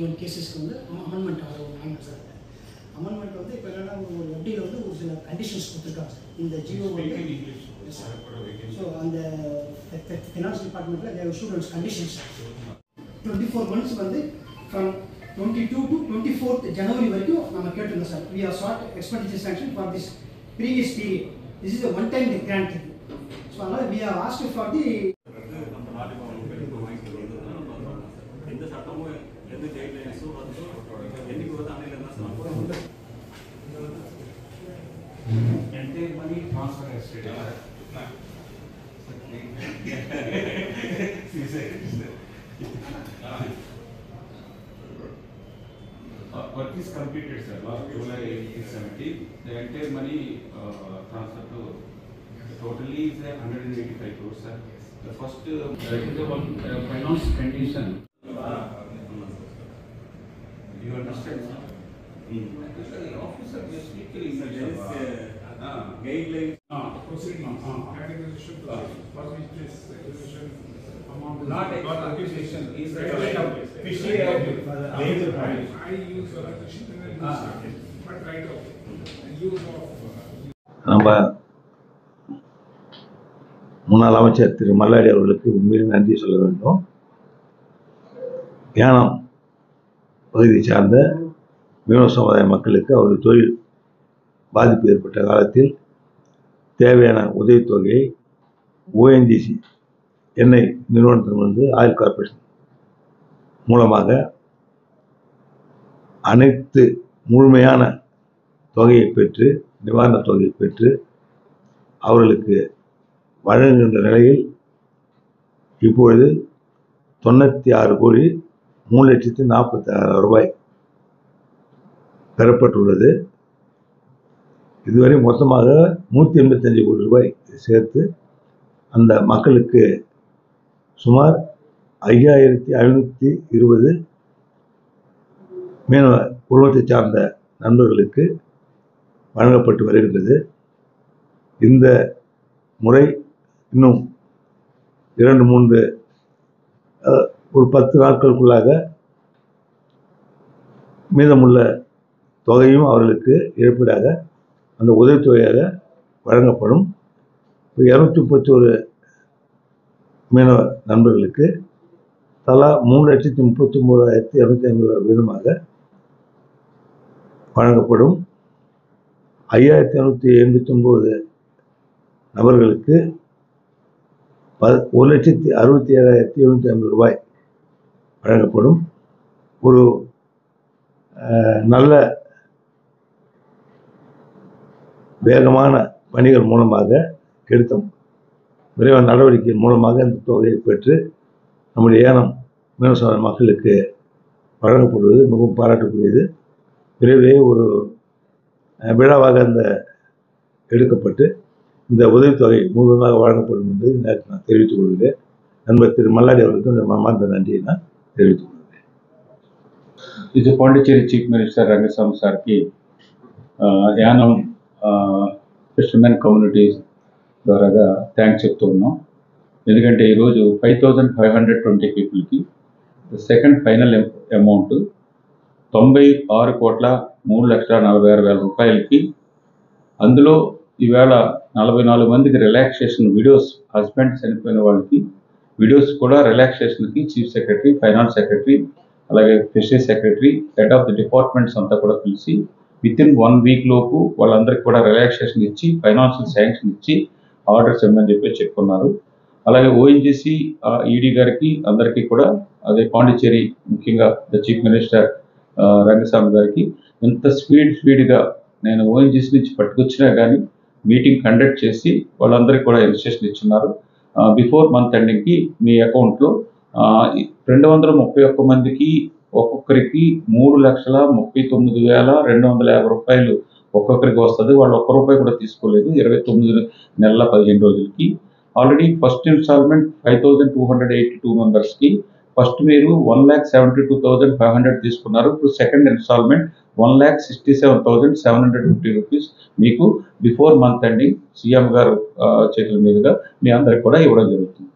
51 கேசஸ்க்கு வந்து அமெண்ட்மெண்ட் வாங்க sir. Amendment வந்து இப்போ என்னன்னா ஒரு FDயில் வந்து ஒரு சில கண்டிஷன்ஸ் கொடுத்துருக்காங்க சார். இந்த ஜியோ ஸோ அந்த ஃபினான்ஸ் டிபார்ட்மெண்ட்டில் தேர் ஸ்டூடெண்ட்ஸ் கண்டிஷன்ஸ் 24 months வந்து ஃப்ரம் 22 to 24th January வரைக்கும் நம்ம கேட்டிருந்தோம் sir. We have sought expenditure sanction for this previous period. This is a one time grant. So அதனால we have asked for the எந்த சட்டமும் எந்த கைட்லைன்ஸோ என்னைக்கு வந்து அன்னையில தான் entire money transfer yesterday. Work is completed, sir. Last July 17, the entire money transfer to totally is 185 crores, sir. The first one finance condition. You understand, sir? Officer basically guidelines. Proceedings. Categorization for which this acquisition amount is Not acquisition, is fishery. I use acquisition and I use but right of use of. நம்ம முன்னாள் அமைச்சர் திரு மல்லாடி அவர்களுக்கு உண்மையில் நன்றி சொல்ல வேண்டும். யானம் பகுதியை சார்ந்த மீனவ சமுதாய மக்களுக்கு அவருடைய தொழில் பாதிப்பு ஏற்பட்ட காலத்தில் தேவையான உதவித்தொகையை ONGC எண்ணெய் நிறுவனத்திலிருந்து ஆயில் கார்பரேஷன் மூலமாக அனைத்து முழுமையான தொகையை பெற்று நிவாரணத் தொகையை பெற்று அவர்களுக்கு வழங்குகின்ற நிலையில் இப்பொழுது 96 கோடி 3,46,000 ரூபாய் பெறப்பட்டுள்ளது. இதுவரை மொத்தமாக 185 கோடி ரூபாய் சேர்த்து அந்த மக்களுக்கு சுமார் 5,520 மீனவ குடும்பத்தை சார்ந்த நண்பர்களுக்கு வழங்கப்பட்டு வருகின்றது. இந்த முறை இன்னும் 2-3 ஒரு 10 நாட்களுக்குள்ளாக மீதமுள்ள தொகையும் அவர்களுக்கு இழப்பீடாக அந்த உதவித்தொகையாக வழங்கப்படும். 231 மீனவ நண்பர்களுக்கு தலா 3,39,250 வீதமாக வழங்கப்படும். 5,589 நபர்களுக்கு 1,67,750 ரூபாய் வழங்கப்படும். ஒரு நல்ல வேகமான பணிகள் மூலமாக எடுத்த விரைவான நடவடிக்கை மூலமாக இந்த தொகையை பெற்று நம்முடைய ஏனம் மீனவ சமுதாய மக்களுக்கு வழங்கப்படுவது மிகவும் பாராட்டக்கூடியது. விரைவிலேயே ஒரு விழாவாக அந்த எடுக்கப்பட்டு இந்த உதவித்தொகை முழுவதுமாக வழங்கப்படும் என்று நான் தெரிவித்துக் கொள்கிறேன். நண்பர் திரு மல்லாடி அவர்களுக்கு மனமார்ந்த நன்றியை நான் தெரிவித்துக் கொள்கிறேன். ఇది పాండిచ్చేరి చీఫ్ మినిస్టర్ రంగస్వామి సార్కి యానం ఫిషర్మెన్ కమ్యూనిటీస్ ద్వారాగా థ్యాంక్స్ చెప్తూ ఉన్నాం. ఎందుకంటే ఈరోజు 5,520 పీపుల్కి సెకండ్ ఫైనల్ అమౌంట్ 96,03,46,000 రూపాయలకి, అందులో ఈవేళ 44 మందికి రిలాక్సేషన్ విడోస్, హస్బెండ్ చనిపోయిన వాళ్ళకి విడోస్ కూడా రిలాక్సేషన్కి చీఫ్ సెక్రటరీ, ఫైనాన్స్ సెక్రటరీ, అలాగే fishery secretary, head of the departments అంతా కూడా పిలిచి వితిన్ 1 వీక్ లోపు వాళ్ళందరికీ కూడా రిలాక్సేషన్ ఇచ్చి ఫైనాన్షియల్ శాంక్షన్ ఇచ్చి ఆర్డర్స్ ఇమ్మని చెప్పి చెప్పుకున్నారు. అలాగే ONGC ఈడీ గారికి అందరికీ కూడా, అదే పాండిచ్చేరి ముఖ్యంగా ద చీఫ్ మినిస్టర్ రంగస్వామి గారికి ఎంత స్పీడ్గా నేను ONGC నుంచి పట్టుకొచ్చినా కానీ మీటింగ్ కండక్ట్ చేసి వాళ్ళందరికీ కూడా ఇన్స్ట్రక్షన్ ఇచ్చున్నారు. బిఫోర్ మంత్ ఎండింగ్కి మీ అకౌంట్లో 231 మందికి ఒక్కొక్కరికి 3,39,250 రూపాయలు ఒక్కొక్కరికి వస్తుంది. వాళ్ళు ఒక్క రూపాయి కూడా తీసుకోలేదు 29 నెలల 15 రోజులకి. ఆల్రెడీ ఫస్ట్ ఇన్స్టాల్మెంట్ 5,282 మెంబర్స్కి ఫస్ట్ మీరు 1,72,500 తీసుకున్నారు. ఇప్పుడు సెకండ్ ఇన్స్టాల్మెంట్ 1,67,750 రూపీస్ మీకు బిఫోర్ మంత్ ఎండింగ్ సీఎం గారు చేతుల మీదుగా మీ అందరికి కూడా ఇవ్వడం జరుగుతుంది.